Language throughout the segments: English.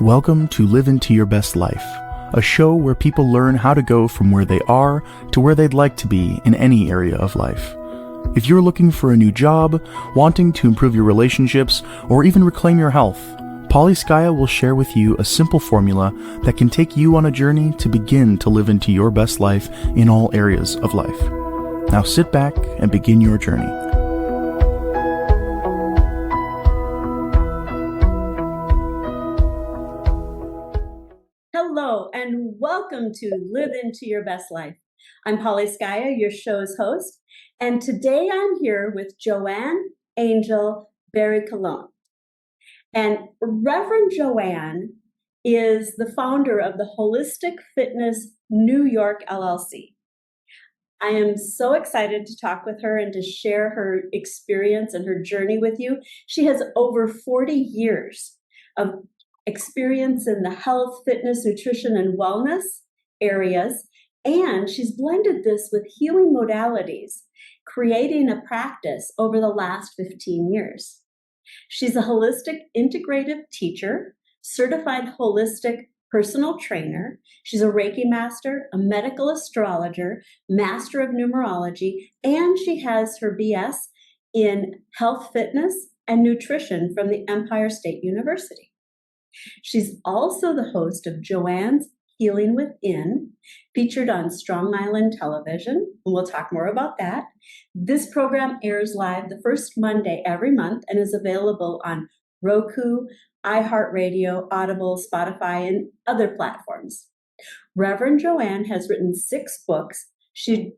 Welcome to Live Into Your Best Life, a show where people learn how to go from where they are to where they'd like to be in any area of life. If you're looking for a new job, wanting to improve your relationships, or even reclaim your health, Polyskaya will share with you a simple formula that can take you on a journey to begin to live into your best life in all areas of life. Now sit back and begin your journey. Hello, and welcome to Live Into Your Best Life. I'm Polyskaya, your show's host, and today I'm here with Joanne, Angel, Cologne. And Reverend Joanne is the founder of the Holistic Fitness New York LLC. I am so excited to talk with her and to share her experience and her journey with you. She has over 40 years of experience in the health, fitness, nutrition, and wellness areas, and she's blended this with healing modalities, creating a practice over the last 15 years. She's a holistic integrative teacher, certified holistic personal trainer. She's a Reiki master, a medical astrologer, master of numerology, and she has her BS in health, fitness, and nutrition from the Empire State University. She's also the host of Joanne's Healing Within, featured on Strong Island Television, and we'll talk more about that. This program airs live the first Monday every month and is available on Roku, iHeartRadio, Audible, Spotify, and other platforms. Reverend Joanne has written 6 books. She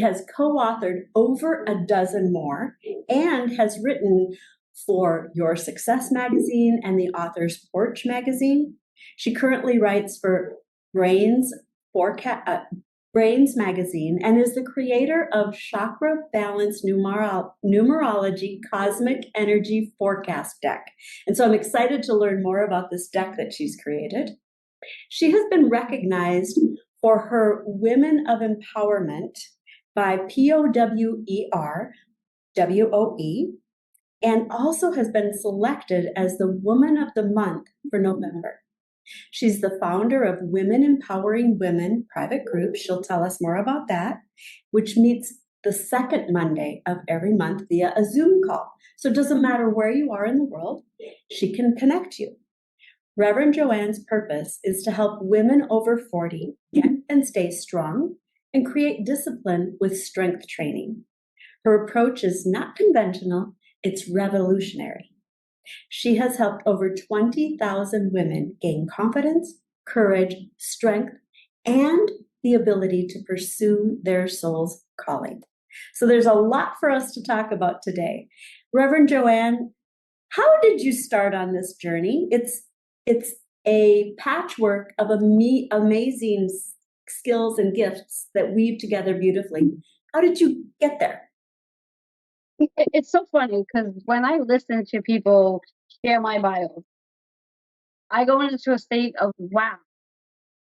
has co-authored over a dozen more and has written for Your Success magazine and the Author's Porch magazine. She currently writes for Brains magazine and is the creator of Chakra Balance Numerology Cosmic Energy Forecast deck. And so I'm excited to learn more about this deck that she's created. She has been recognized for her Women of Empowerment by POWER, and also has been selected as the Woman of the Month for November. She's the founder of Women Empowering Women private group. She'll tell us more about that, which meets the second Monday of every month via a Zoom call. So it doesn't matter where you are in the world, she can connect you. Reverend Joanne's purpose is to help women over 40 get and stay strong and create discipline with strength training. Her approach is not conventional. It's revolutionary. She has helped over 20,000 women gain confidence, courage, strength, and the ability to pursue their soul's calling. So there's a lot for us to talk about today. Reverend Joanne, how did you start on this journey? It's a patchwork of amazing skills and gifts that weave together beautifully. How did you get there? It's so funny because when I listen to people share my bio, I go into a state of, wow,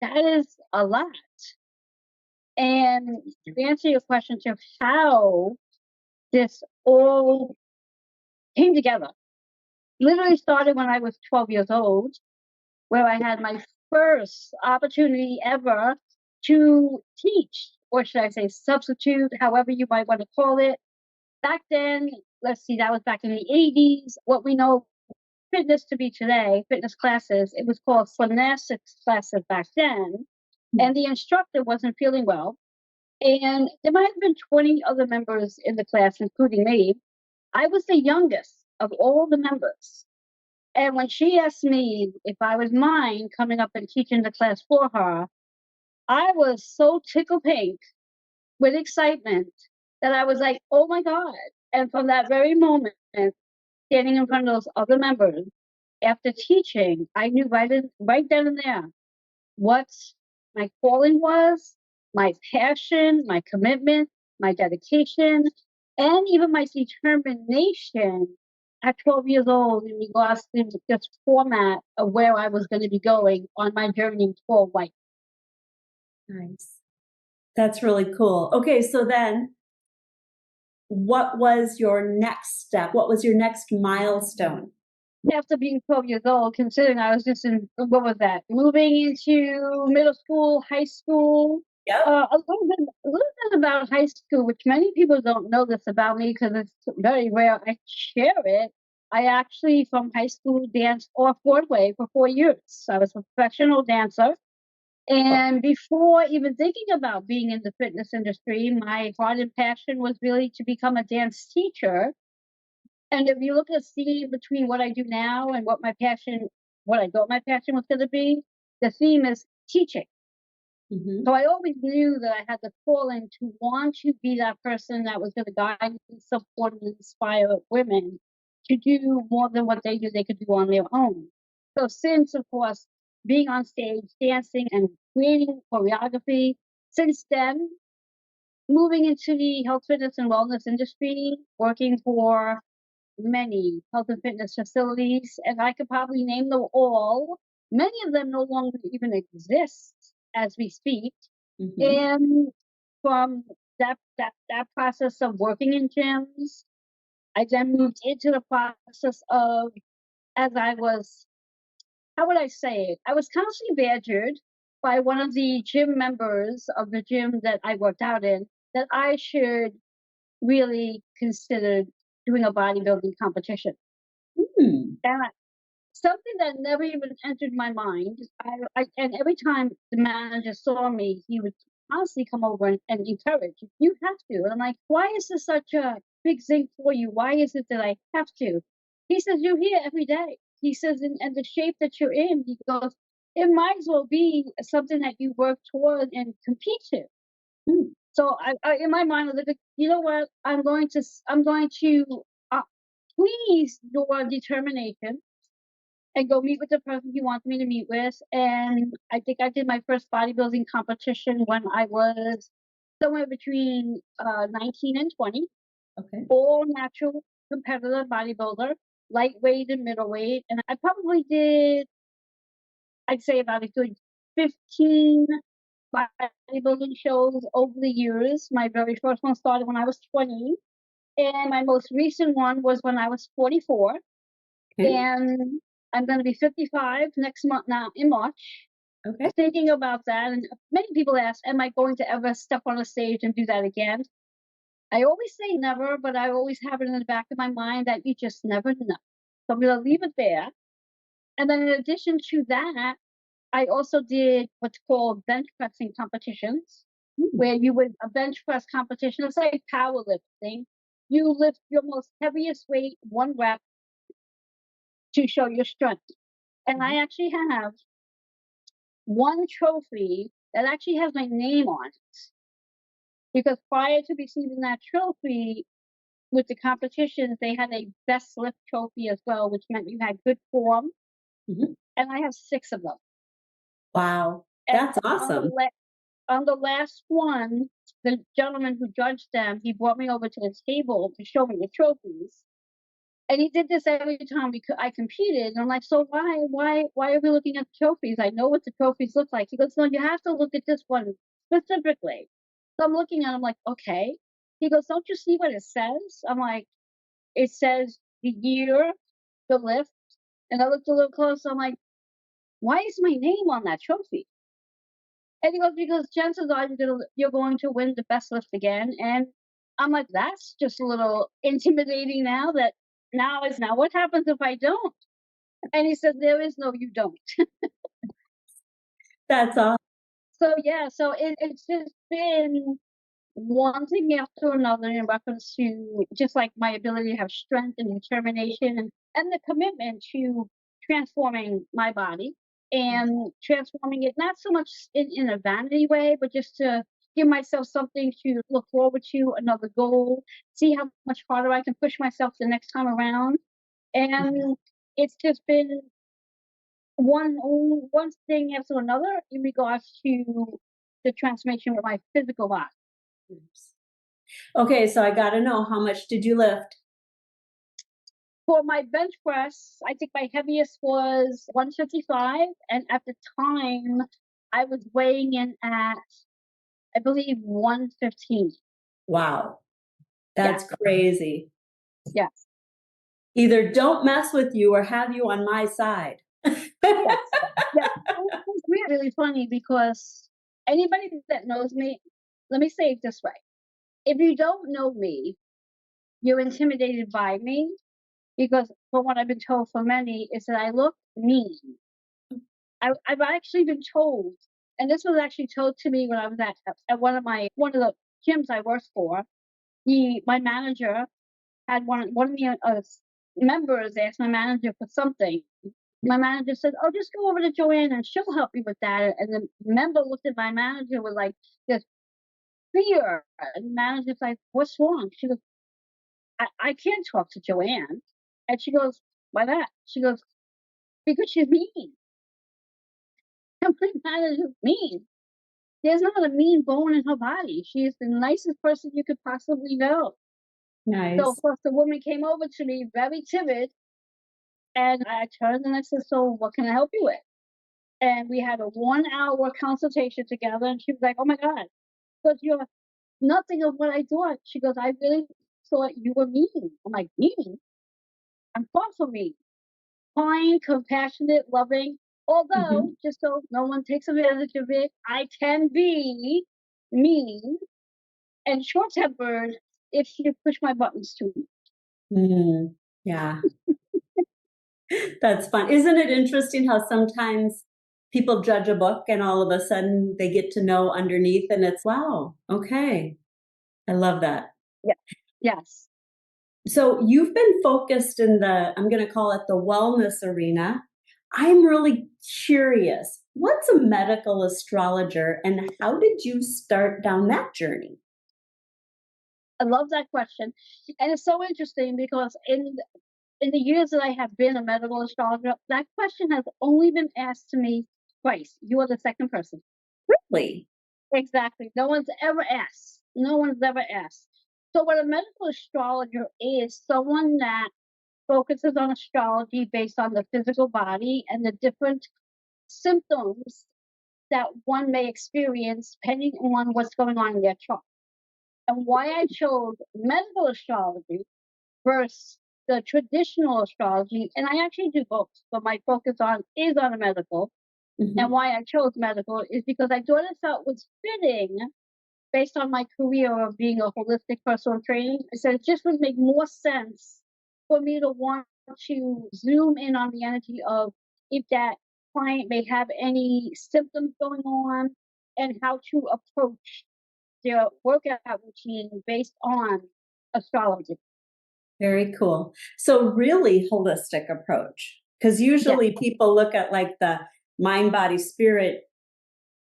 that is a lot. And to answer your question to how this all came together, literally started when I was 12 years old, where I had my first opportunity ever to teach, or should I say substitute, however you might want to call it. Back then, let's see, that was back in the 80s. What we know fitness to be today, fitness classes, it was called gymnastics classes back then. And the instructor wasn't feeling well. And there might have been 20 other members in the class, including me. I was the youngest of all the members. And when she asked me if I was mind coming up and teaching the class for her, I was so tickle pink with excitement that I was like, oh my God. And from that very moment, standing in front of those other members, after teaching, I knew right then and there what my calling was, my passion, my commitment, my dedication, and even my determination at 12 years old in regards to this format of where I was going to be going on my journey for life. Nice. That's really cool. Okay, so then what was your next step? What was your next milestone? after being 12 years old, considering I was just in, what was that? Moving into middle school, high school. Yep. A little bit about high school, which many people don't know this about me because it's very rare I share it. I actually, from high school, danced off-Broadway for 4 years. I was a professional dancer. And before even thinking about being in the fitness industry, my heart and passion was really to become a dance teacher. And if you look at the theme between what I do now and what I thought my passion was going to be, the theme is teaching. So I always knew that I had the calling to want to be that person that was going to guide and support and inspire women to do more than what they knew they could do on their own. So since, of course, being on stage, dancing, and creating choreography, since then, moving into the health, fitness, and wellness industry, working for many health and fitness facilities, and I could probably name them all. Many of them no longer even exist as we speak. And from that process of working in gyms, I then moved into the process of, as I was, how would I say it? I was constantly badgered by one of the gym members of the gym that I worked out in that I should really consider doing a bodybuilding competition. And something that never even entered my mind. And every time the manager saw me, he would constantly come over and encourage, "You have to." And I'm like, "Why is this such a big thing for you? Why is it that I have to?" He says, "You're here every day." He says, and the shape that you're in, he goes, "It might as well be something that you work toward and compete to." So I in my mind, I was like, you know what? I'm going to please your determination and go meet with the person he wants me to meet with. And I think I did my first bodybuilding competition when I was somewhere between 19 and 20. All natural competitive bodybuilder, lightweight and middleweight. And I probably did, I'd say about a good 15 bodybuilding shows over the years. My very first one started when I was 20. And my most recent one was when I was 44. And I'm going to be 55 next month now in March. Thinking about that, and many people ask, am I going to ever step on a stage and do that again? I always say never, but I always have it in the back of my mind that you just never know. So I'm going to leave it there. And then in addition to that, I also did what's called bench pressing competitions, where you would, a bench press competition, it's like powerlifting. You lift your most heaviest weight, one rep, to show your strength. And I actually have one trophy that actually has my name on it. Because prior to receiving that trophy with the competitions, they had a best lift trophy as well, which meant you had good form. And I have 6 of them. Wow, that's awesome. On the last one, the gentleman who judged them, he brought me over to the table to show me the trophies. And he did this every time I competed. And I'm like, so why are we looking at the trophies? I know what the trophies look like. He goes, no, you have to look at this one specifically. So I'm looking at him like, okay. He goes, don't you see what it says? I'm like, it says the year, the lift. And I looked a little closer. I'm like, why is my name on that trophy? And he goes, because chances are you're going to win the best lift again. And I'm like, that's just a little intimidating now what happens if I don't? And he said, there is no you don't. That's awesome. So yeah, so it's just been one thing after another in reference to just like my ability to have strength and determination and the commitment to transforming my body and transforming it not so much in a vanity way, but just to give myself something to look forward to, another goal, see how much harder I can push myself the next time around. And it's just been one thing after another in regards to the transformation with my physical body. Okay, so I got to know, how much did you lift? For my bench press, I think my heaviest was 155, and at the time, I was weighing in at, I believe, 115. Wow, that's crazy. Yes. Either don't mess with you or have you on my side. Yes. Yeah. It's really funny because anybody that knows me, let me say it this way. If you don't know me, you're intimidated by me because from what I've been told for many is that I look mean. I've actually been told, and this was actually told to me when I was at one of the gyms I worked for. My manager had one of the members asked my manager for something. My manager said, "Oh, just go over to Joanne and she'll help you with that." And the member looked at my manager with like this fear, and the manager's like, "What's wrong?" She goes, I can't talk to Joanne." And she goes, "Why not?" She goes, "Because she's mean." And my manager's mean. There's not a mean bone in her body. She is the nicest person you could possibly know. Nice. So, of course, the woman came over to me very timid, and I turned and I said, "So, what can I help you with?" And we had a 1 hour consultation together, and she was like, "Oh my God, because you're nothing of what I thought." She goes, "I really thought you were mean." I'm like, "Mean? I'm far from mean. Kind, compassionate, loving. Although, just so no one takes advantage of it, I can be mean and short-tempered if you push my buttons too much." Yeah. That's fun. Isn't it interesting how sometimes people judge a book and all of a sudden they get to know underneath and it's, wow, okay. I love that. Yeah. Yes. So you've been focused in I'm going to call it the wellness arena. I'm really curious. What's a medical astrologer and how did you start down that journey? I love that question. And it's so interesting because in the years that I have been a medical astrologer, that question has only been asked to me twice. You are the second person. Really? Exactly. No one's ever asked. No one's ever asked. So, what a medical astrologer is someone that focuses on astrology based on the physical body and the different symptoms that one may experience depending on what's going on in their chart. And why I chose medical astrology versus the traditional astrology, and I actually do both, but my focus is on the medical. And why I chose medical is because I thought it felt was fitting based on my career of being a holistic personal trainer. I said it just would make more sense for me to want to zoom in on the energy of if that client may have any symptoms going on and how to approach their workout routine based on astrology. Very cool. So really holistic approach, because usually people look at like the mind, body, spirit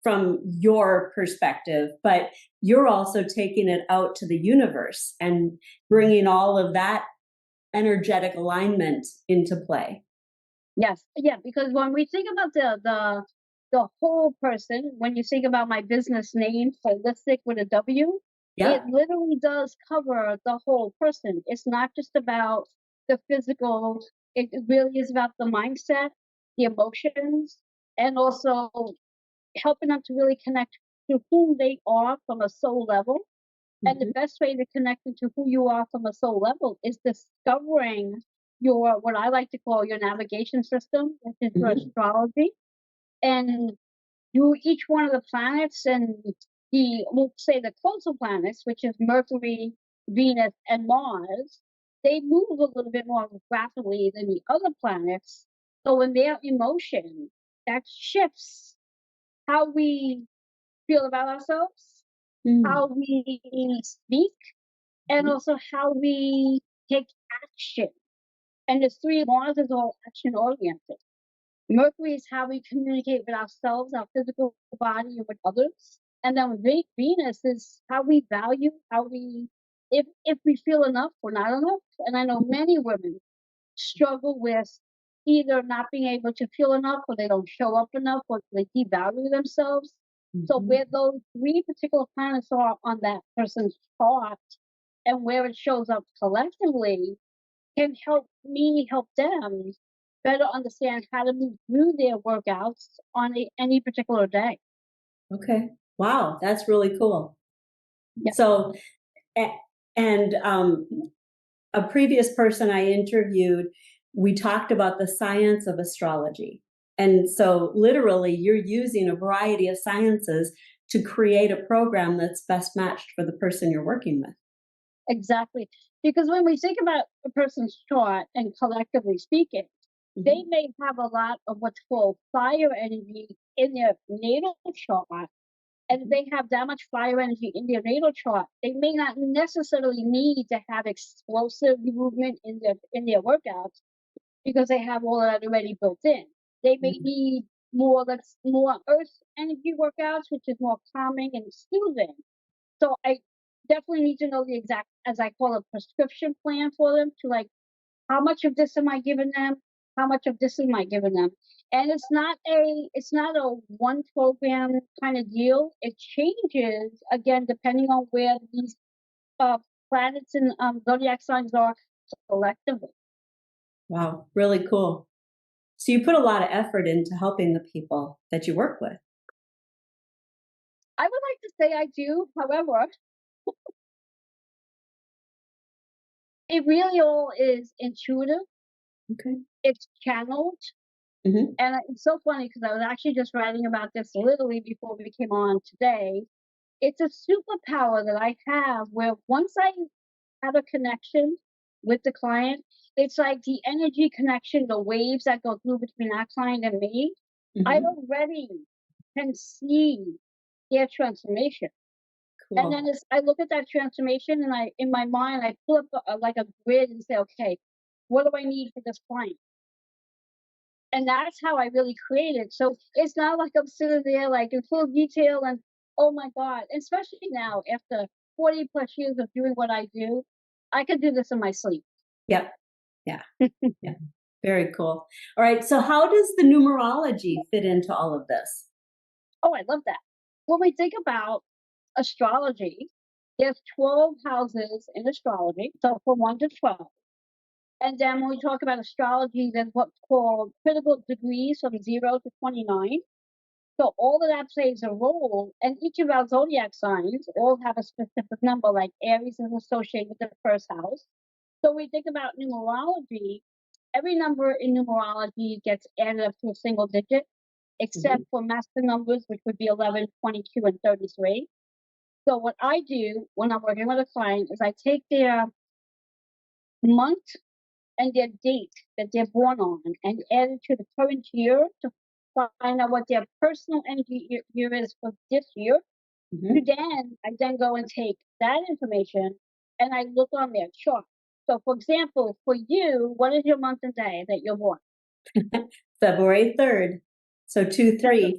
from your perspective, but you're also taking it out to the universe and bringing all of that energetic alignment into play. Yes, yeah, because when we think about the whole person, when you think about my business name, holistic with a W, it Yeah. literally does cover the whole person. It's not just about the physical, it really is about the mindset, the emotions, and also helping them to really connect to who they are from a soul level. And the best way to connect into who you are from a soul level is discovering your, what I like to call your navigation system, which is your astrology. And you, each one of the planets and we'll say the closer planets, which is Mercury, Venus, and Mars, they move a little bit more rapidly than the other planets. So in their emotion, that shifts how we feel about ourselves, how we speak, and also how we take action. And the three laws is all action oriented. Mercury is how we communicate with ourselves, our physical body, and with others. And then Venus is how we value, how we, if we feel enough or not enough. And I know many women struggle with either not being able to feel enough, or they don't show up enough, or they devalue themselves. So where those three particular planets are on that person's chart and where it shows up collectively can help me help them better understand how to move through their workouts on any particular day. Okay. Wow, that's really cool. Yeah. So, and a previous person I interviewed, we talked about the science of astrology. And so literally you're using a variety of sciences to create a program that's best matched for the person you're working with. Exactly. Because when we think about a person's chart and collectively speaking, they may have a lot of what's called fire energy in their natal chart. And if they have that much fire energy in their natal chart, they may not necessarily need to have explosive movement in their workouts because they have all that already built in. They may need more earth energy workouts, which is more calming and soothing. So I definitely need to know the exact, as I call it, prescription plan for them to like, how much of this am I giving them? How much of this am I giving them? And it's not a one program kind of deal. It changes again depending on where these planets and zodiac signs are collectively. Wow, really cool. So you put a lot of effort into helping the people that you work with. I would like to say I do. However, it really all is intuitive. Okay. It's channeled. And it's so funny because I was actually just writing about this literally before we came on today. It's a superpower that I have where once I have a connection with the client, it's like the energy connection, the waves that go through between that client and me, I already can see their transformation. Cool. And then I look at that transformation and in my mind, I pull up like a grid and say, okay, what do I need for this client? And that's how I really created. So it's not like I'm sitting there like in full detail and, oh my God, especially now after 40 plus years of doing what I do, I could do this in my sleep. Yep. Yeah. Yeah. Very cool. All right. So how does the numerology fit into all of this? Oh, I love that. When we think about astrology, there's 12 houses in astrology. So from 1 to 12. And then when we talk about astrology, there's what's called critical degrees from 0 to 29. So all of that plays a role, and each of our zodiac signs all have a specific number, like Aries is associated with the first house. So we think about numerology, every number in numerology gets added up to a single digit, except for master numbers, which would be 11, 22, and 33. So what I do when I'm working with a client is I take their month and their date that they're born on and add it to the current year to find out what their personal energy year is for this year. Then I then go and take that information and I look on their chart. So for example, for you, what is your month and day that you're born? February 3rd. So 2-3.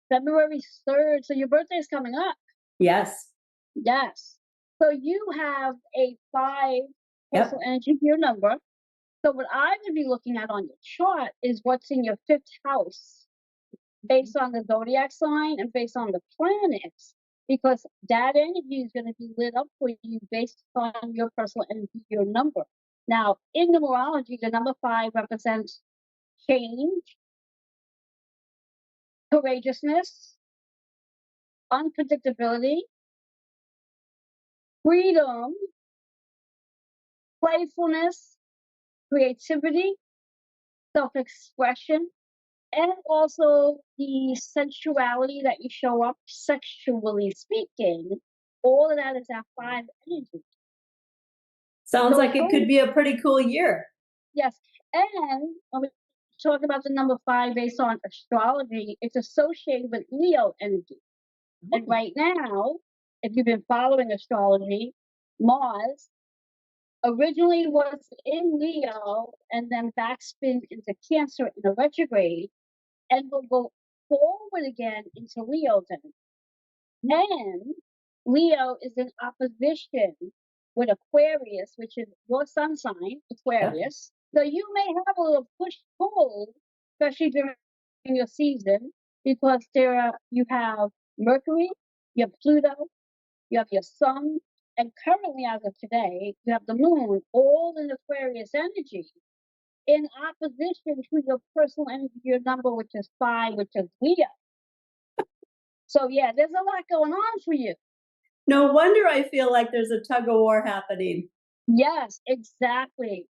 February 3rd. So your birthday is coming up. Yes. Yes. So you have a 5 personal energy year number. So what I would be looking at on your chart is what's in your 5th house based on the zodiac sign and based on the planets, because that energy is going to be lit up for you based on your personal energy, your number. Now, in numerology, the number 5 represents change, courageousness, unpredictability, freedom, playfulness, creativity, self-expression, and also the sensuality that you show up sexually speaking. All of that is that 5 energy. Sounds like it could be a pretty cool year. Yes. And when we talk about the number 5 based on astrology, it's associated with Leo energy. And right now, if you've been following astrology, Mars originally was in Leo and then backspin into Cancer in a retrograde and will go forward again into Leo then. And Leo is in opposition with Aquarius, which is your sun sign, Aquarius. So you may have a little push-pull, especially during your season, because you have Mercury, you have Pluto, you have your sun, and currently as of today, you have the moon, all in Aquarius energy, in opposition to your personal energy, your number, which is 5, which is Leo. So yeah, there's a lot going on for you. No wonder I feel like there's a tug of war happening. Yes, exactly.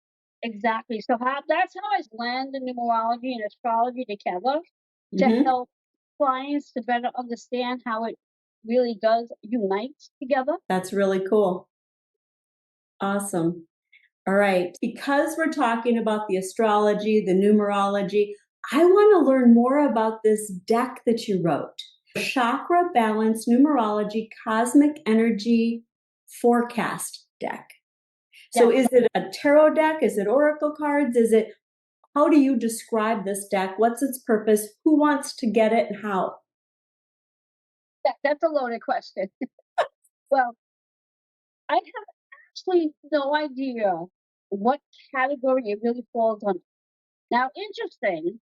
Exactly. So that's how I blend the numerology and astrology together to Hmm. help clients to better understand how it really does unite together. That's really cool. Awesome. All right. Because we're talking about the astrology, the numerology, I want to learn more about this deck that you wrote. Chakra Balance Numerology Cosmic Energy Forecast Deck. So Yes. is it a tarot deck? Is it oracle cards? How do you describe this deck? What's its purpose? Who wants to get it and how? That's a loaded question. Well, I have actually no idea what category it really falls under. Now, interesting,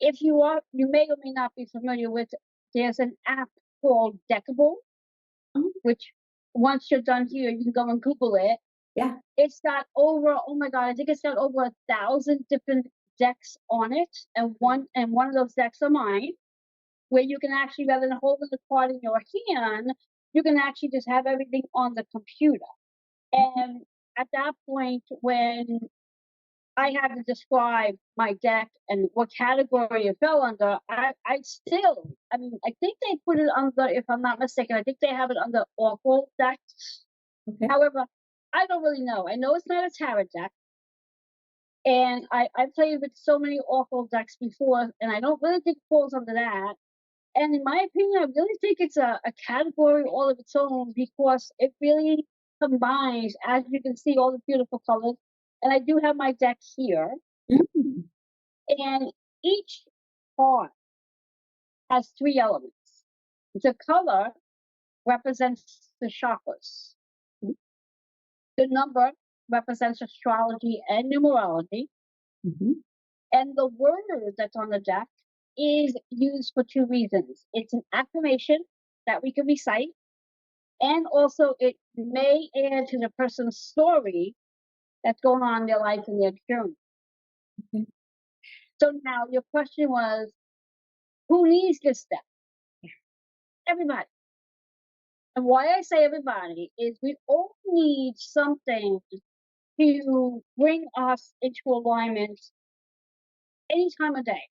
if you may or may not be familiar with, there's an app called Deckable, Oh, which once you're done here, you can go and Google it. yeah. It's got over, oh my God, I think it's got over 1,000 different decks on it, and one of those decks are mine, where you can actually, rather than holding the card in your hand, you can actually just have everything on the computer. And at that point, when I had to describe my deck and what category it fell under, I mean, I think they put it under, if I'm not mistaken, I think they have it under Oracle decks. Okay. However, I don't really know. I know it's not a tarot deck. And I played with so many Oracle decks before, and I don't really think it falls under that. And in my opinion, I really think it's a category all of its own because it really combines, as you can see, all the beautiful colors. And I do have my deck here, Mm. and each card has 3 elements. The color represents the chakras. The number represents astrology and numerology. Mm-hmm. And the word that's on the deck is used for 2 reasons. It's an affirmation that we can recite, and also it may add to the person's story that's going on in their life and their journey. Okay. So now your question was, who needs this deck? Everybody. And why I say everybody is we all need something to bring us into alignment any time of day.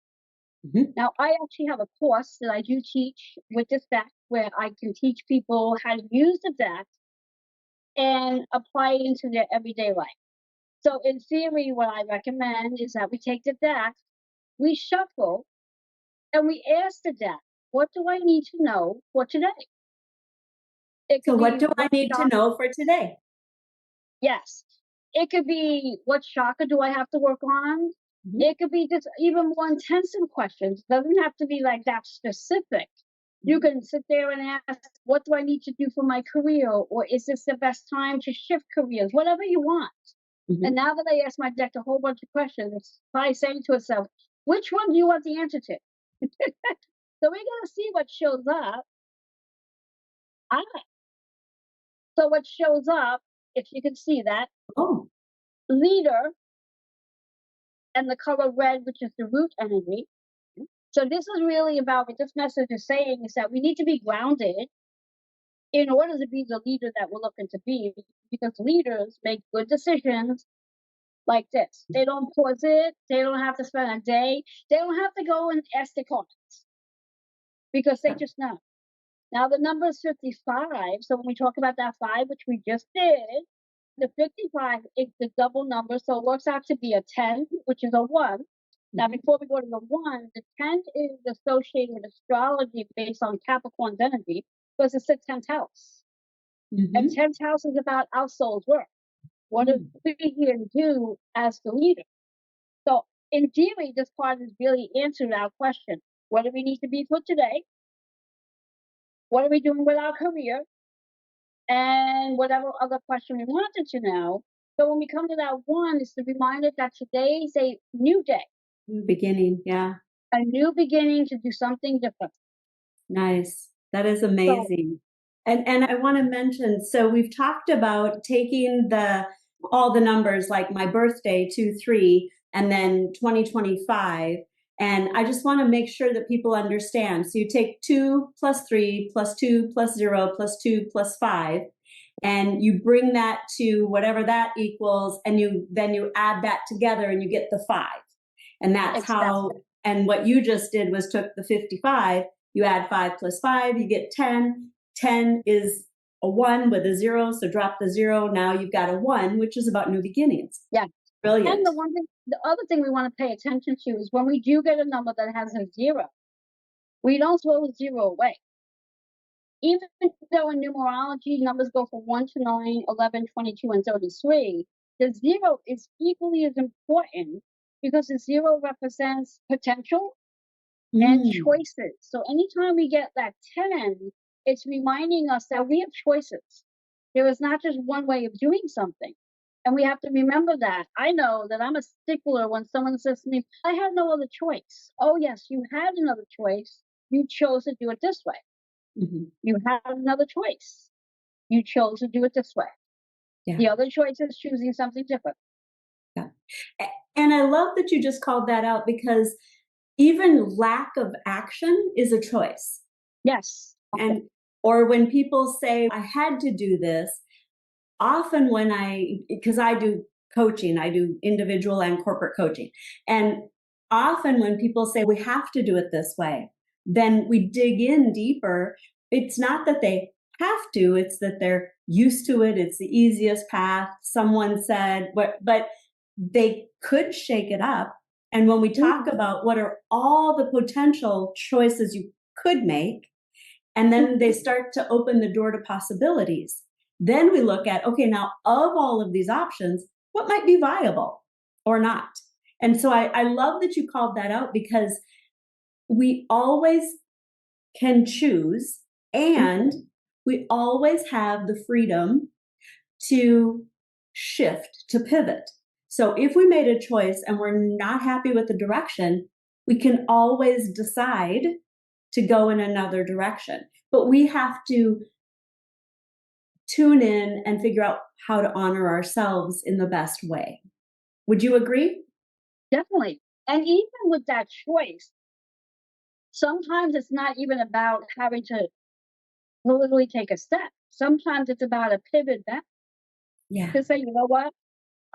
Mm-hmm. Now, I actually have a course that I do teach with this deck where I can teach people how to use the deck and apply it into their everyday life. So, in theory, what I recommend is that we take the deck, we shuffle, and we ask the deck, what do I need to know for today? It So could what be do I need to know for today? yes. It could be what chakra do I have to work on? Mm-hmm. It could be just even more intensive questions. It doesn't have to be like that specific. You can sit there and ask, what do I need to do for my career? Or is this the best time to shift careers? Whatever you want. Mm-hmm. And now that I asked my deck a whole bunch of questions, it's probably saying to itself, which one do you want the answer to? So we're going to see what shows up. So what shows up, if you can see that, Oh. leader and the color red, which is the root energy. So this is really about what this message is saying is that we need to be grounded in order to be the leader that we're looking to be, because leaders make good decisions like this. They don't pause it. They don't have to spend a day. They don't have to go and ask the comments because they just know. Now the number is 55. So when we talk about that 5, which we just did, the 55 is the double number. So it works out to be a 10, which is a 1. Now, before we go to the 1, the 10 is associated with astrology based on Capricorn's energy because it's the 10th house. Mm-hmm. And 10th house is about our soul's work. What are we here to do as the leader? So, in theory, this card has really answered our question. What do we need to be for today? What are we doing with our career? And whatever other question we wanted to know. So, when we come to that 1, it's the reminder that today is a new day. New beginning, yeah. A new beginning to do something different. Nice. That is amazing. And I want to mention, so we've talked about taking all the numbers like my birthday, 2-3, and then 2025. And I just want to make sure that people understand. So you take 2 plus 3 plus 2 plus 0 plus 2 plus 5. and you bring that to whatever that equals, and then you add that together and you get the 5. And that's how, and what you just did was took the 55, you add 5 plus 5, you get 10. 10 is a 1 with a 0, so drop the 0. Now you've got a 1, which is about new beginnings. Yeah. Brilliant. And the other thing we want to pay attention to is when we do get a number that has a 0, we don't throw the 0 away. Even though in numerology numbers go from 1 to 9, 11, 22, and 33, the 0 is equally as important because the 0 represents potential and choices. So anytime we get that 10, it's reminding us that we have choices. There is not just one way of doing something. And we have to remember that. I know that I'm a stickler when someone says to me, I had no other choice. Oh, yes, you had another choice. You chose to do it this way. You had another choice. You chose to do it this way. Yeah. The other choice is choosing something different. Yeah. And I love that you just called that out, because even lack of action is a choice. Yes. And or when people say, I had to do this, often because I do coaching, I do individual and corporate coaching. And often when people say we have to do it this way, then we dig in deeper. It's not that they have to, it's that they're used to it. It's the easiest path. Someone said, but they could shake it up. And when we talk about what are all the potential choices you could make, and then they start to open the door to possibilities. Then we look at, okay, now of all of these options, what might be viable or not? And so I love that you called that out, because we always can choose, and we always have the freedom to shift, to pivot. So if we made a choice and we're not happy with the direction, we can always decide to go in another direction. But we have to tune in and figure out how to honor ourselves in the best way. Would you agree? Definitely. And even with that choice, sometimes it's not even about having to literally take a step. Sometimes it's about a pivot back. Yeah. To say, you know what,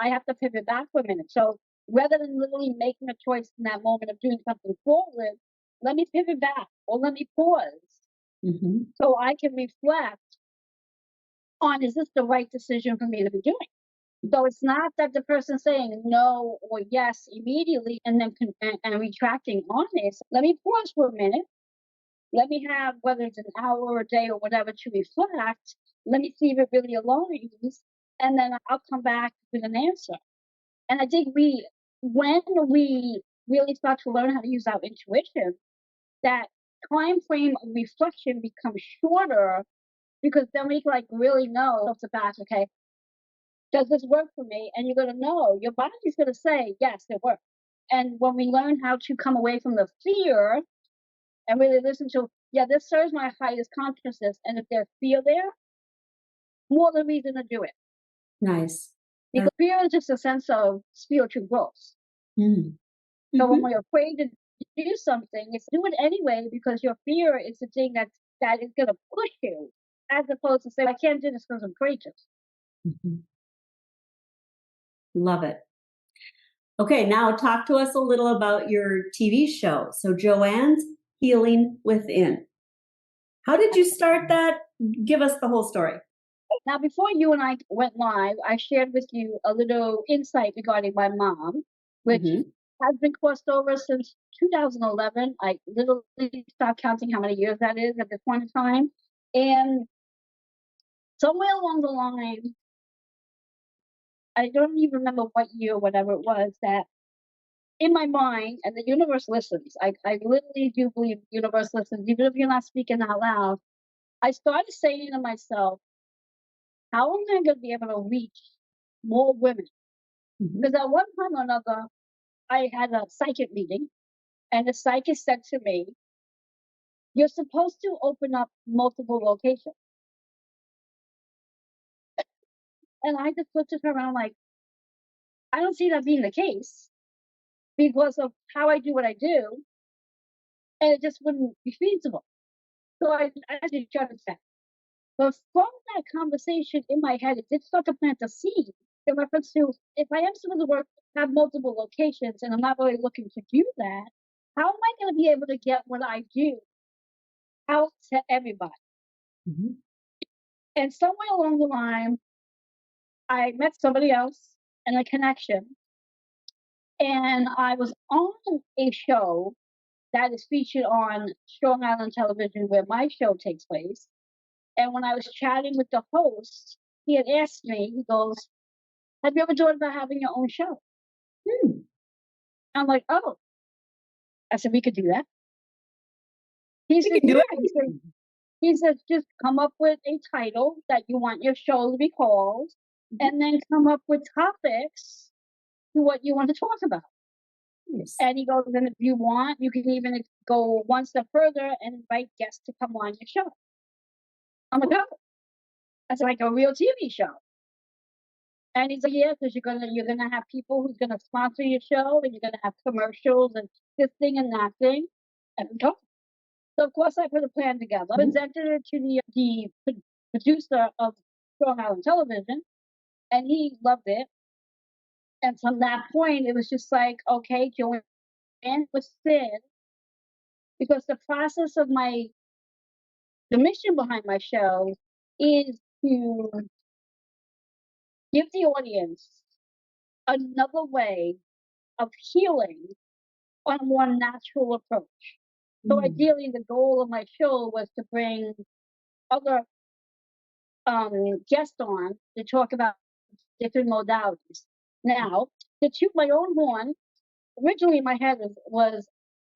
I have to pivot back for a minute. So rather than literally making a choice in that moment of doing something forward, let me pivot back or let me pause so I can reflect on, is this the right decision for me to be doing? So it's not that the person saying no or yes immediately and then and retracting on it. Let me pause for a minute. Let me have, whether it's an hour or a day or whatever, to reflect. Let me see if it really aligns, and then I'll come back with an answer. And I think when we really start to learn how to use our intuition, that time frame of reflection becomes shorter, because then we like really know off the bat, okay, does this work for me? And you're going to know, your body's going to say, yes, it works. And when we learn how to come away from the fear and really listen to, yeah, this serves my highest consciousness, and if there's fear there, more the reason to do it. Nice. Because fear is just a sense of spiritual growth. So when we're afraid to do something, it's do it anyway, because your fear is the thing that is going to push you, as opposed to say, I can't do this because I'm courageous. Love it. Okay, now talk to us a little about your TV show. So Joanne's Healing Within. How did you start that? Give us the whole story. Now, before you and I went live, I shared with you a little insight regarding my mom, which has been crossed over since 2011. I literally stopped counting how many years that is at this point in time. And somewhere along the line, I don't even remember what year, whatever it was, that in my mind, and the universe listens. I literally do believe the universe listens, even if you're not speaking out loud. I started saying to myself, how am I going to be able to reach more women? Because at one time or another, I had a psychic meeting, and the psychic said to me, you're supposed to open up multiple locations. And I just looked at her and I'm like, I don't see that being the case because of how I do what I do. And it just wouldn't be feasible. So I actually shut it down. But from that conversation in my head, it did start to plant a seed in reference to, if I am supposed to work, have multiple locations, and I'm not really looking to do that, how am I going to be able to get what I do out to everybody? Mm-hmm. And somewhere along the line, I met somebody else and a connection, and I was on a show that is featured on Strong Island Television, where my show takes place. And when I was chatting with the host, he had asked me, he goes, "Have you ever thought about having your own show?" I'm like, "Oh." I said, "We could do that." He said, can do "Yeah." He said, "Just come up with a title that you want your show to be called, and then come up with topics to what you want to talk about." Nice. And he goes, "And if you want, you can even go one step further and invite guests to come on your show." I'm like, "Oh." That's like a real TV show. And he's like, "Yeah, because you're gonna have people who's gonna sponsor your show, and you're gonna have commercials and this thing and that thing." And we go. So of course I put a plan together, presented it to the producer of Strong Island Television, and he loved it. And from that point, it was just like, okay, Joanne was thin, because the process of the mission behind my show is to give the audience another way of healing on a more natural approach. So ideally, the goal of my show was to bring other guests on to talk about different modalities. Now, to toot my own horn, originally in my head was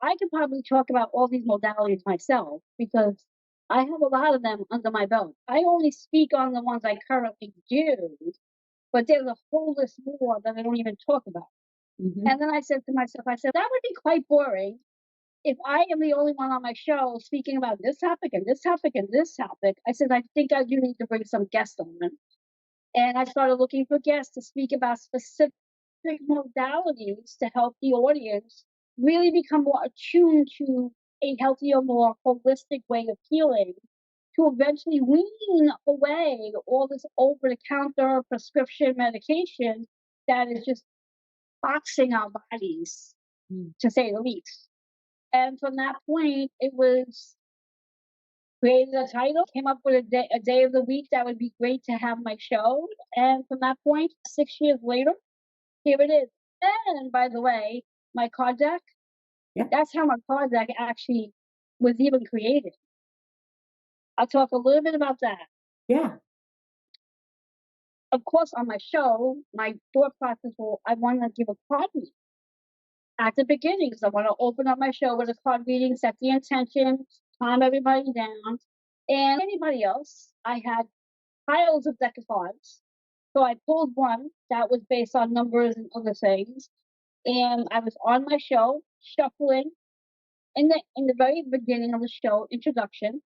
I could probably talk about all these modalities myself, because I have a lot of them under my belt. I only speak on the ones I currently do, but there's a whole list more that I don't even talk about. And then I said to myself, I said, that would be quite boring if I am the only one on my show speaking about this topic and this topic and this topic. I said, I think I do need to bring some guests on. And I started looking for guests to speak about specific modalities to help the audience really become more attuned to a healthier, more holistic way of healing, to eventually wean away all this over-the-counter prescription medication that is just boxing our bodies, to say the least. And from that point, it was created a title, came up with a day of the week that would be great to have my show. And from that point, 6 years later, here it is. And by the way, my card deck, that's how my card deck actually was even created. I'll talk a little bit about that. Yeah. Of course, on my show, my thought process was I want to give a card reading at the beginning, because I want to open up my show with a card reading, set the intention, calm everybody down. And anybody else, I had piles of deck of cards. So I pulled one that was based on numbers and other things. And I was on my show, shuffling in the very beginning of the show, introduction,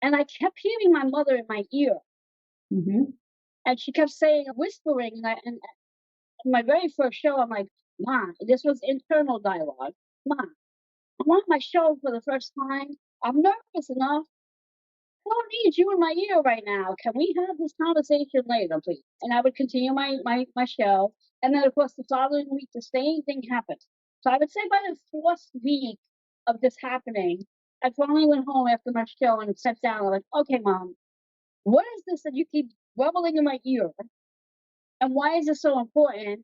and I kept hearing my mother in my ear. And she kept saying, whispering, and in my very first show, I'm like, "Mom," this was internal dialogue, "Mom, I'm on my show for the first time. I'm nervous enough. I don't need you in my ear right now. Can we have this conversation later, please?" And I would continue my show. And then, of course, the following week, the same thing happened. So I would say by the fourth week of this happening, I finally went home after my show and sat down. I'm like, "Okay, Mom, what is this that you keep rumbling in my ear? And why is this so important?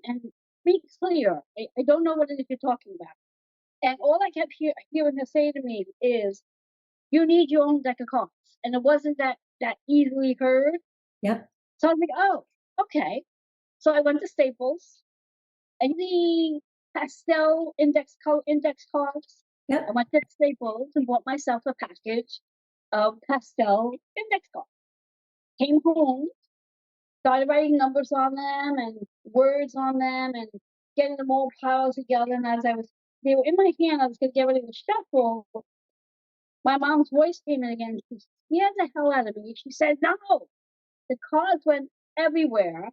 And be clear. I don't know what it is you're talking about." And all I kept hearing her say to me is, "You need your own deck of cards." And it wasn't that easily heard. Yep. So I was like, "Oh, okay." So I went to Staples and the pastel index cards. Yep. I went to Staples and bought myself a package of pastel index cards. Came home, started writing numbers on them and words on them and getting them all piled together. And as they were in my hand, I was going to get ready to shuffle. My mom's voice came in again. She scared the hell out of me. She said, "No, the cards went everywhere."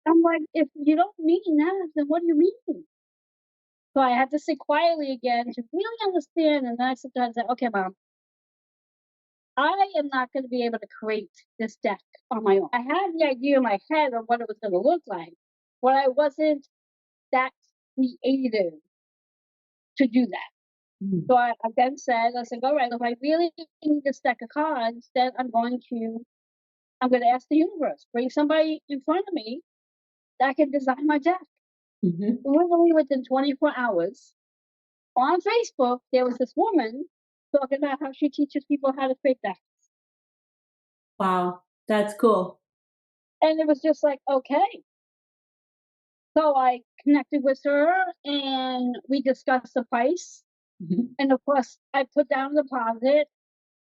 I'm like, "If you don't mean that, then what do you mean?" So I had to sit quietly again to really understand. And then I said, "Okay, Mom, I am not going to be able to create this deck on my own. I had the idea in my head of what it was going to look like, but I wasn't that creative to do that. Mm-hmm. So I then said, all right, if I really need this deck of cards, then I'm going to ask the universe, bring somebody in front of me that can design my deck. Mm-hmm. Literally within 24 hours, on Facebook, there was this woman talking about how she teaches people how to create decks. Wow, that's cool. And it was just like, okay. So I connected with her and we discussed the price. Mm-hmm. And of course, I put down a deposit.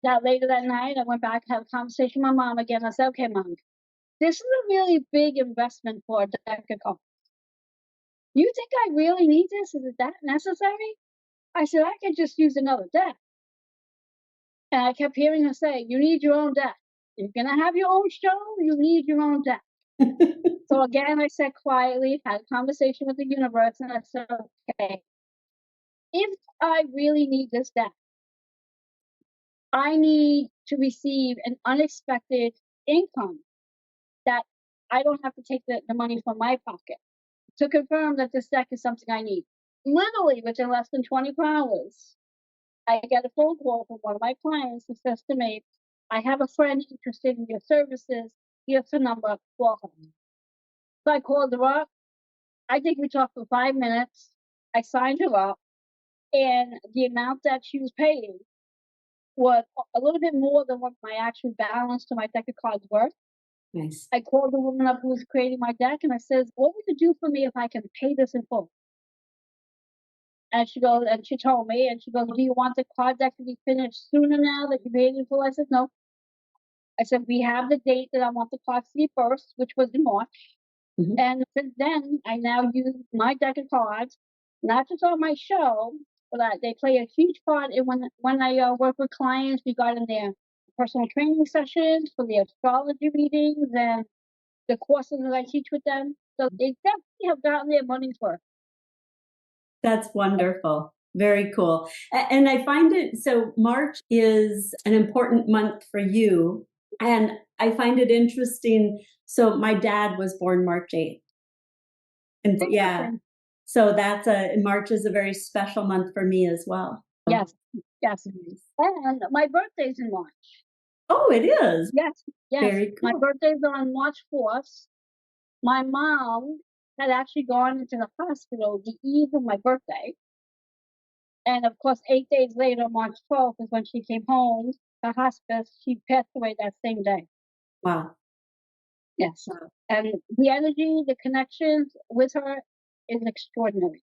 That later that night, I went back, had a conversation with my mom again. I said, okay, Mom, this is a really big investment for a deck of cards. You think I really need this? Is it that necessary? I said, I could just use another deck. And I kept hearing her say, you need your own deck. You're going to have your own show, you need your own deck. So again, I said quietly, had a conversation with the universe, and I said, okay, if I really need this deck, I need to receive an unexpected income that I don't have to take the money from my pocket to confirm that this deck is something I need. Literally within less than 24 hours, I get a phone call from one of my clients who says to me, I have a friend interested in your services. Here's the number, call her. So I called her up. I think we talked for 5 minutes. I signed her up, and the amount that she was paying was a little bit more than what my actual balance to my deck of cards were. Nice. I called the woman up who was creating my deck, and I said, what would you do for me if I can pay this in full? And she goes, and she told me, and she goes, do you want the card deck to be finished sooner now that you paid in full? I said, no. I said, we have the date that I want the cards to be first, which was in March. Mm-hmm. And since then, I now use my deck of cards, not just on my show, but they play a huge part in when I work with clients regarding their personal training sessions, for the astrology readings, and the courses that I teach with them. So they definitely have gotten their money's worth. That's wonderful. Very cool. And I find it, so March is an important month for you. And I find it interesting. So my dad was born March 8th. And yeah, so March is a very special month for me as well. Yes, yes. And my birthday's in March. Oh, it is? Yes, yes. Very cool. My birthday's on March 4th. My mom had actually gone into the hospital the eve of my birthday. And of course, 8 days later, March 12th is when she came home to hospice. She passed away that same day. Wow. Yes. And the energy, the connections with her is extraordinary.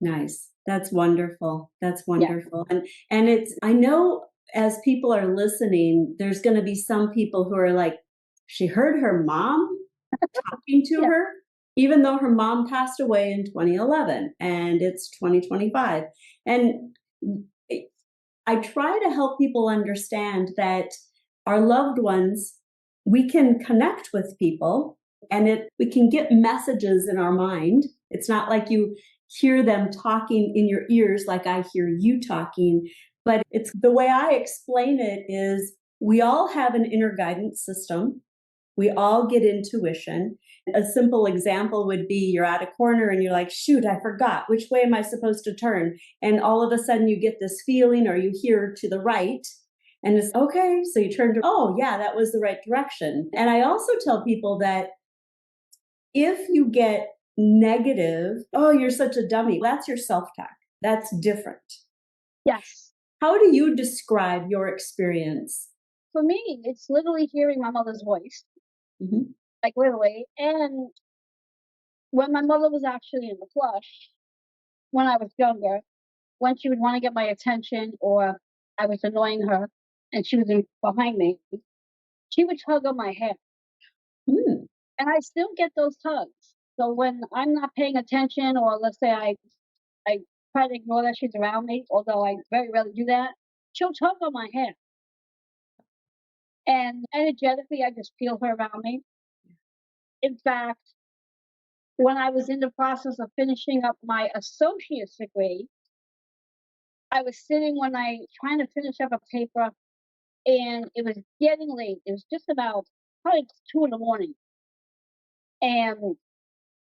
Nice. That's wonderful. That's wonderful. Yeah. And it's, I know as people are listening, there's going to be some people who are like, she heard her mom talking to Yeah. her, even though her mom passed away in 2011 and it's 2025. And I try to help people understand that our loved ones, we can connect with people and we can get messages in our mind. It's not like you hear them talking in your ears like I hear you talking, but it's the way I explain it is we all have an inner guidance system. We all get intuition. A simple example would be you're at a corner and you're like, shoot, I forgot. Which way am I supposed to turn? And all of a sudden you get this feeling or you hear to the right and it's okay. So you turn to, oh yeah, that was the right direction. And I also tell people that if you get negative, oh, you're such a dummy, that's your self-talk. That's different. Yes. How do you describe your experience? For me, it's literally hearing my mother's voice. Mm-hmm. Like literally. And when my mother was actually in the flesh, when I was younger, when she would want to get my attention or I was annoying her and she was behind me, she would tug on my hair. Mm. And I still get those tugs. So when I'm not paying attention, or let's say I try to ignore that she's around me, although I very rarely do that, she'll tug on my hair. And energetically, I just feel her around me. In fact, when I was in the process of finishing up my associate's degree, I was sitting trying to finish up a paper, and it was getting late. It was just about probably 2 in the morning. And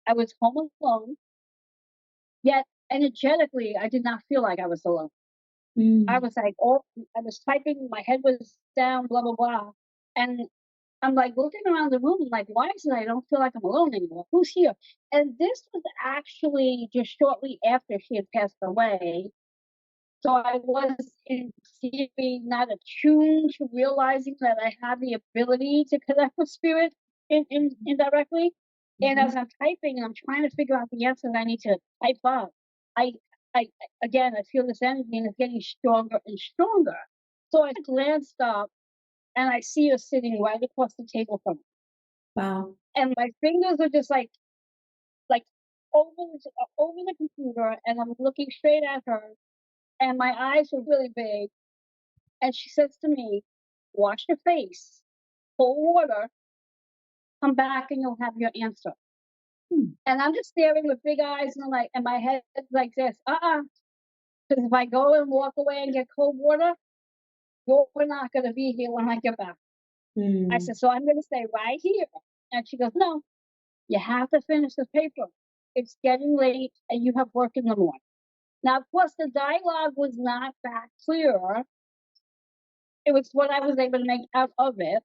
I was home alone, yet energetically, I did not feel like I was alone. I was like, oh, I was typing, my head was down, blah, blah, blah. And I'm like looking around the room, like, why is it I don't feel like I'm alone anymore? Who's here? And this was actually just shortly after she had passed away. So I was in theory not attuned to realizing that I had the ability to connect with spirit indirectly. And as I'm typing and I'm trying to figure out the answers I need to type up, I again I feel this energy and it's getting stronger and stronger. So I glanced up and I see her sitting right across the table from me. Wow. And my fingers are just like over the computer, and I'm looking straight at her, and my eyes were really big. And she says to me, "Wash your face, cold water, come back, and you'll have your answer." And I'm just staring with big eyes, and like, and my head is like this, because if I go and walk away and get cold water, you're not going to be here when I get back. I said, so I'm going to stay right here. And she goes, no, you have to finish the paper. It's getting late and you have work in the morning. Now, of course, the dialogue was not that clear. It was what I was able to make out of it.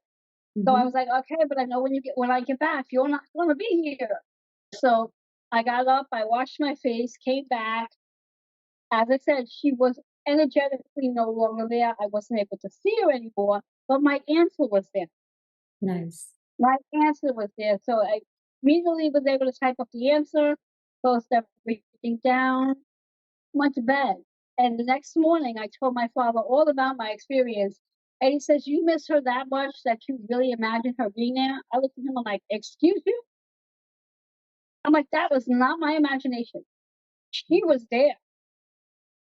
So I was like, okay, but I know when I get back, you're not going to be here. So I got up, I washed my face, came back. As I said, she was energetically no longer there. I wasn't able to see her anymore, but my answer was there. Nice. My answer was there. So I immediately was able to type up the answer, closed everything down, went to bed. And the next morning, I told my father all about my experience. And he says, you miss her that much that you really imagined her being there? I looked at him, I'm like, excuse you? I'm like, that was not my imagination. She was there.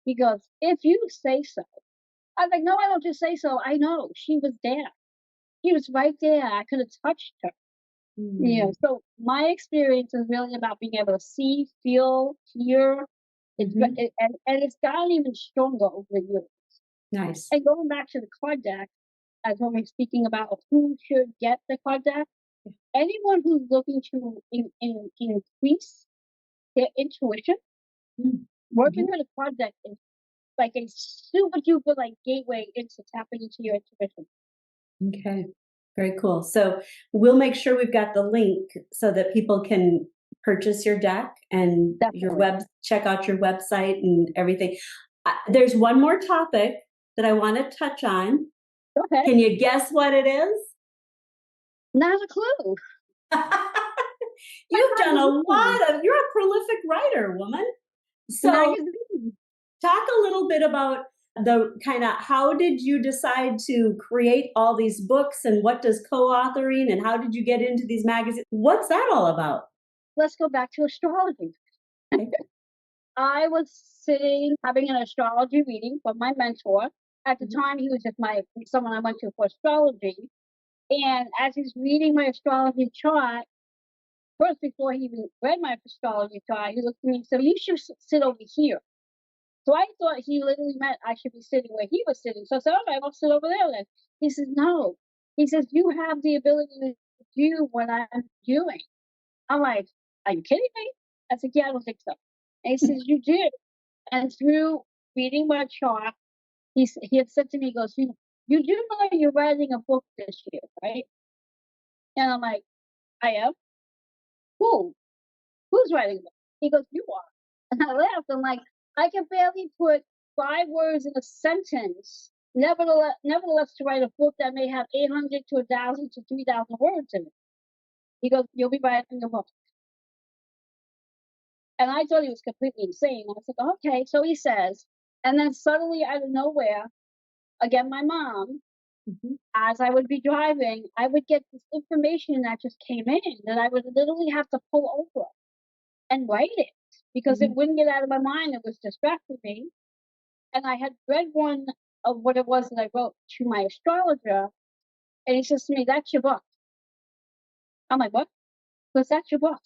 He goes, if you say so. I was like, no, I don't just say so. I know. She was there. She was right there. I could have touched her. So my experience is really about being able to see, feel, hear. And it's gotten even stronger over the years. Nice. And going back to the card deck, as when we're speaking about who should get the card deck, anyone who's looking to increase their intuition, working with a card deck is like a super duper like gateway into tapping into your intuition. Okay, very cool. So we'll make sure we've got the link so that people can purchase your deck and check out your website and everything. There's one more topic that I want to touch on. Okay. Can you guess what it is? Not a clue. You've done you're a prolific writer, woman. So talk a little bit about the kind of, how did you decide to create all these books, and what does co-authoring, and how did you get into these magazines? What's that all about? Let's go back to astrology. I was sitting having an astrology reading from my mentor. At the time, he was just someone I went to for astrology. And as he's reading my astrology chart, first before he even read my astrology chart, he looked at me and said, you should sit over here. So I thought he literally meant I should be sitting where he was sitting. So I said, all right, I'll sit over there then. He says, no. He says, you have the ability to do what I'm doing. I'm like, are you kidding me? I said, yeah, I don't think so. And he says, you do. And through reading my chart, he had said to me, he goes, you do know you're writing a book this year, right? And I'm like, I am? Who? Who's writing a book? He goes, you are. And I laughed. I'm like, I can barely put 5 words in a sentence. Nevertheless, to write a book that may have 800 to 1,000 to 3,000 words in it. He goes, you'll be writing a book. And I thought he was completely insane. I said, okay. So he says, and then suddenly out of nowhere, again, my mom, as I would be driving, I would get this information that just came in that I would literally have to pull over and write it because it wouldn't get out of my mind. It was distracting me. And I had read one of what it was that I wrote to my astrologer. And he says to me, that's your book. I'm like, what? Because that's your book.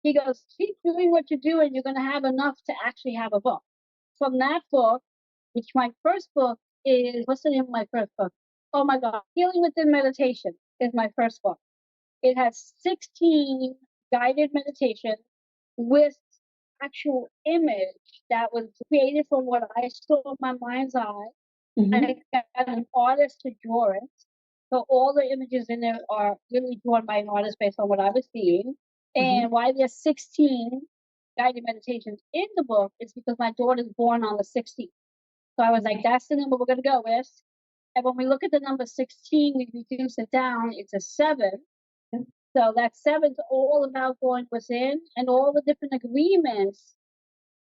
He goes, keep doing what you're doing. You're going to have enough to actually have a book. From that book, which my first book is, what's the name of my first book? Oh my God. Healing Within Meditation is my first book. It has 16 guided meditations with actual image that was created from what I saw in my mind's eye. I got an artist to draw it. So all the images in there are really drawn by an artist based on what I was seeing. And why there's 16 guided meditations in the book is because my daughter's born on the 16th. So I was like, that's the number we're going to go with. And when we look at the number 16, we reduce it down, it's a 7. So that 7's all about going within and all the different agreements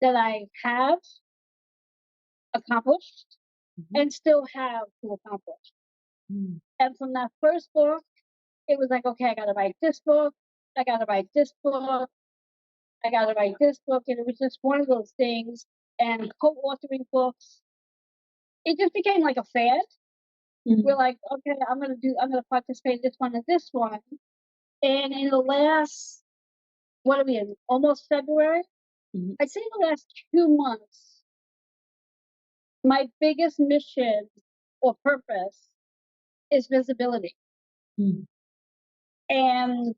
that I have accomplished and still have to accomplish. And from that first book, it was like, okay, I got to write this book. I got to write this book. I got to write this book. And it was just one of those things. And co-authoring books, it just became like a fad. We're like, okay, I'm going to participate in this one and this one. And in the last, what are we in? Almost February? I'd say in the last 2 months, my biggest mission or purpose is visibility. And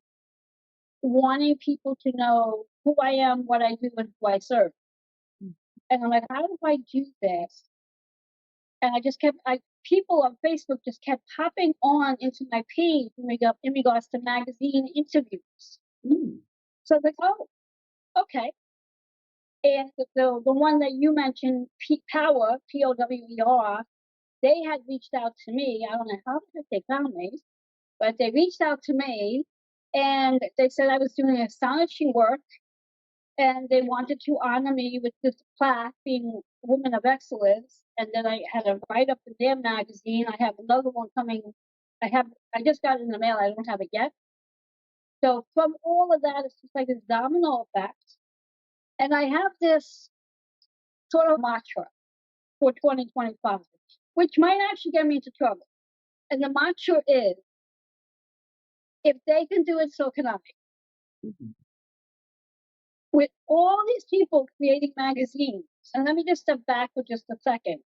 wanting people to know who I am, what I do, and who I serve. And I'm like, how do I do this? And I just kept, people on Facebook just kept popping on into my page in regards to magazine interviews. So I was like, oh, okay. And the one that you mentioned, Power, Power, they had reached out to me. I don't know how they found me, but they reached out to me and they said I was doing astonishing work and they wanted to honor me with this plaque being Woman of Excellence. And then I had a write-up in their magazine. I have another one coming. I just got it in the mail. I don't have it yet. So from all of that, it's just like this domino effect. And I have this sort of mantra for 2025, which might actually get me into trouble. And the mantra is, if they can do it, so can I. With all these people creating magazines, and let me just step back for just a second.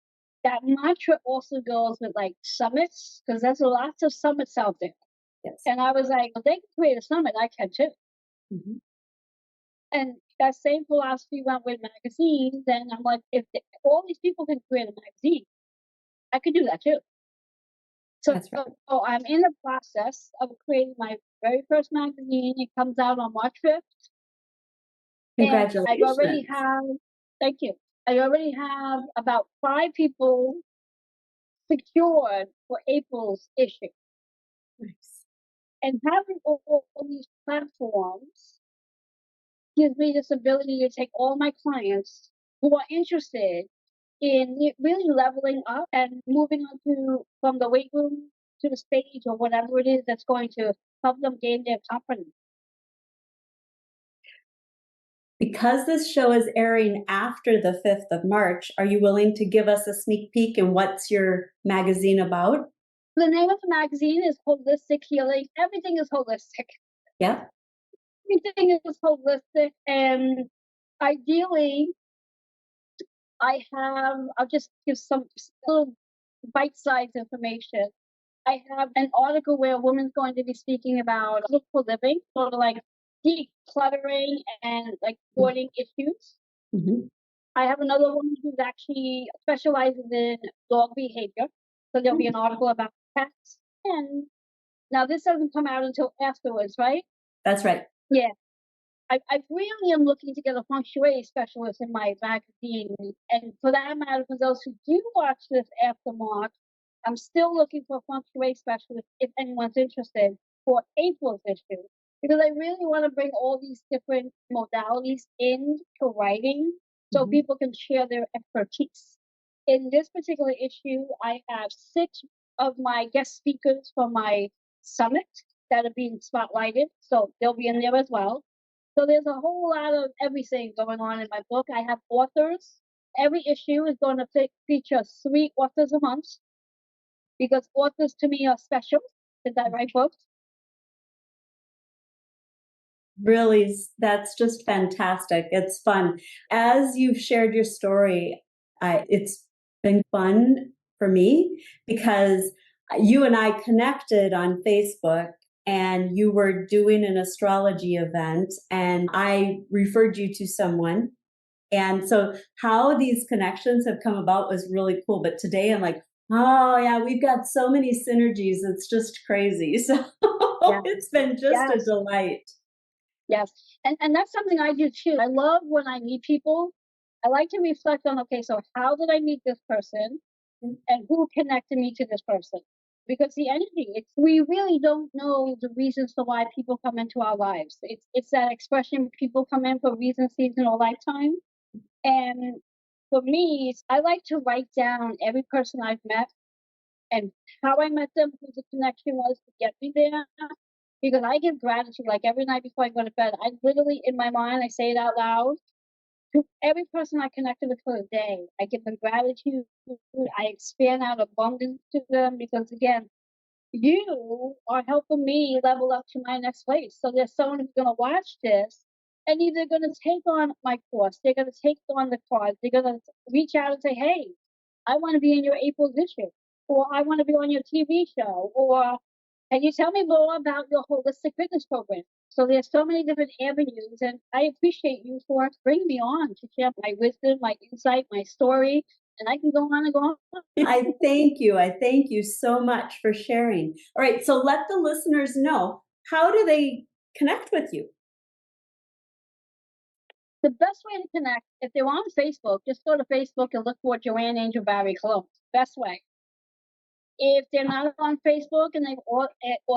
That mantra also goes with like summits, because there's lots of summits out there. Yes. And I was like, if they can create a summit, I can too. And that same philosophy went with magazines. And I'm like, if all these people can create a magazine, I could do that too. So, right. So I'm in the process of creating my very first magazine. It comes out on March 5th. Congratulations. And I already have, thank you. I already have about 5 people secured for April's issue. Nice. And having all these platforms gives me this ability to take all my clients who are interested in really leveling up and moving on to from the weight room to the stage or whatever it is that's going to help them gain their confidence. Because this show is airing after the 5th of March, are you willing to give us a sneak peek and what's your magazine about? The name of the magazine is Holistic Healing. Everything is holistic. Yeah. Everything is holistic. And ideally, I'll just give some little bite-sized information. I have an article where a woman's going to be speaking about look for living, sort of like decluttering and like sorting issues. I have another woman who's actually specializes in dog behavior. So there'll be an article about cats. And now this doesn't come out until afterwards, right? That's right. Yeah. I really am looking to get a feng shui specialist in my magazine. And for that matter, for those who do watch this after March, I'm still looking for a feng shui specialist if anyone's interested for April's issue. Because I really want to bring all these different modalities into writing so people can share their expertise. In this particular issue, I have 6 of my guest speakers for my summit that are being spotlighted. So they'll be in there as well. So there's a whole lot of everything going on in my book. I have authors. Every issue is going to feature 3 authors a month because authors to me are special because I write books. Really, that's just fantastic. It's fun. As you've shared your story, it's been fun for me because you and I connected on Facebook, and you were doing an astrology event, and I referred you to someone. And so how these connections have come about was really cool. But today I'm like, oh yeah, we've got so many synergies. It's just crazy. So it's been just a delight. Yes. And that's something I do too. I love when I meet people. I like to reflect on, okay, so how did I meet this person and who connected me to this person? Because the energy, we really don't know the reasons for why people come into our lives. It's that expression, people come in for reason, season, or lifetime. And for me, I like to write down every person I've met and how I met them, who the connection was to get me there. Because I give gratitude, like every night before I go to bed, I literally, in my mind, I say it out loud. To every person I connected with for the day, I give them gratitude. I expand out abundance to them because, again, you are helping me level up to my next place. So there's someone who's going to watch this and either going to take on my course, they're going to take on the cause, they're going to reach out and say, hey, I want to be in your April position, or I want to be on your TV show, or can you tell me more about your holistic fitness program? So there's so many different avenues, and I appreciate you for bringing me on to share my wisdom, my insight, my story, and I can go on and go on. I thank you. I thank you so much for sharing. All right, so let the listeners know, how do they connect with you? The best way to connect, if they're on Facebook, just go to Facebook and look for Joanne Angel Barry Cologne. Best way. If they're not on Facebook and or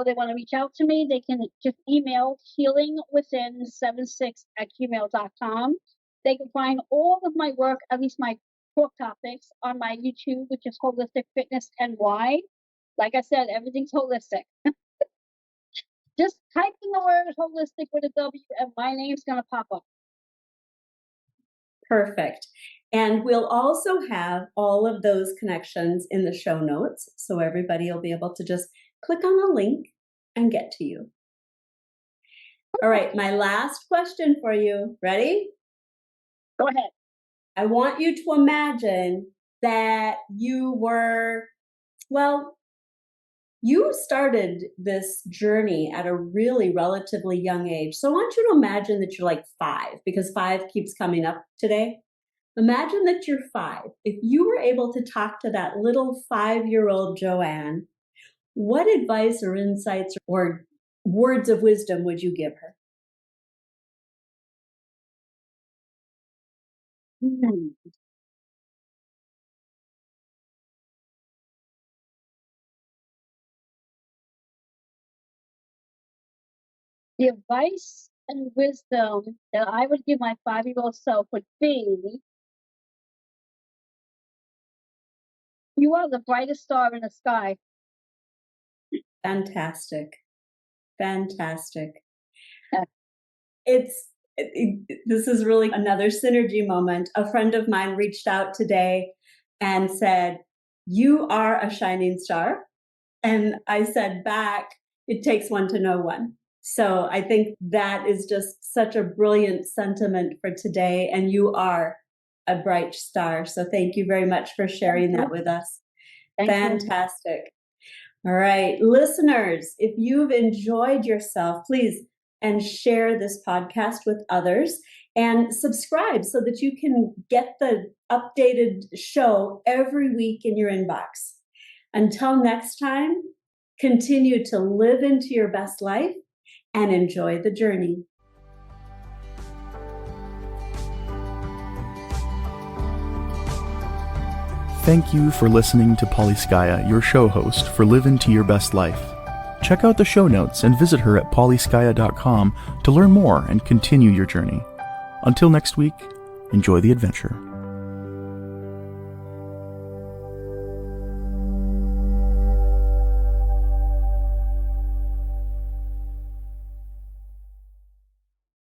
they want to reach out to me, they can just email healingwithin76@gmail.com. They can find all of my work, at least my core topics, on my YouTube, which is Holistic Fitness NY. Like I said, everything's holistic. Just type in the word holistic with a W and my name's going to pop up. Perfect. And we'll also have all of those connections in the show notes, so everybody will be able to just click on the link and get to you. All right, my last question for you. Ready? Go ahead. I want you to imagine that you were, well, you started this journey at a really relatively young age. So I want you to imagine that you're like 5, because 5 keeps coming up today. Imagine that you're 5. If you were able to talk to that little 5-year-old Joanne, what advice or insights or words of wisdom would you give her? The advice and wisdom that I would give my 5-year-old self would be, you are the brightest star in the sky. Fantastic. Fantastic. Yeah. This is really another synergy moment. A friend of mine reached out today and said, you are a shining star. And I said back, it takes one to know one. So I think that is just such a brilliant sentiment for today. And you are a bright star. So thank you very much for sharing that with us. Fantastic. All right, listeners, if you've enjoyed yourself, please and share this podcast with others and subscribe so that you can get the updated show every week in your inbox. Until next time, continue to live into your best life and enjoy the journey. Thank you for listening to Polyskaya, your show host for Live Into Your Best Life. Check out the show notes and visit her at polyskaya.com to learn more and continue your journey. Until next week, enjoy the adventure.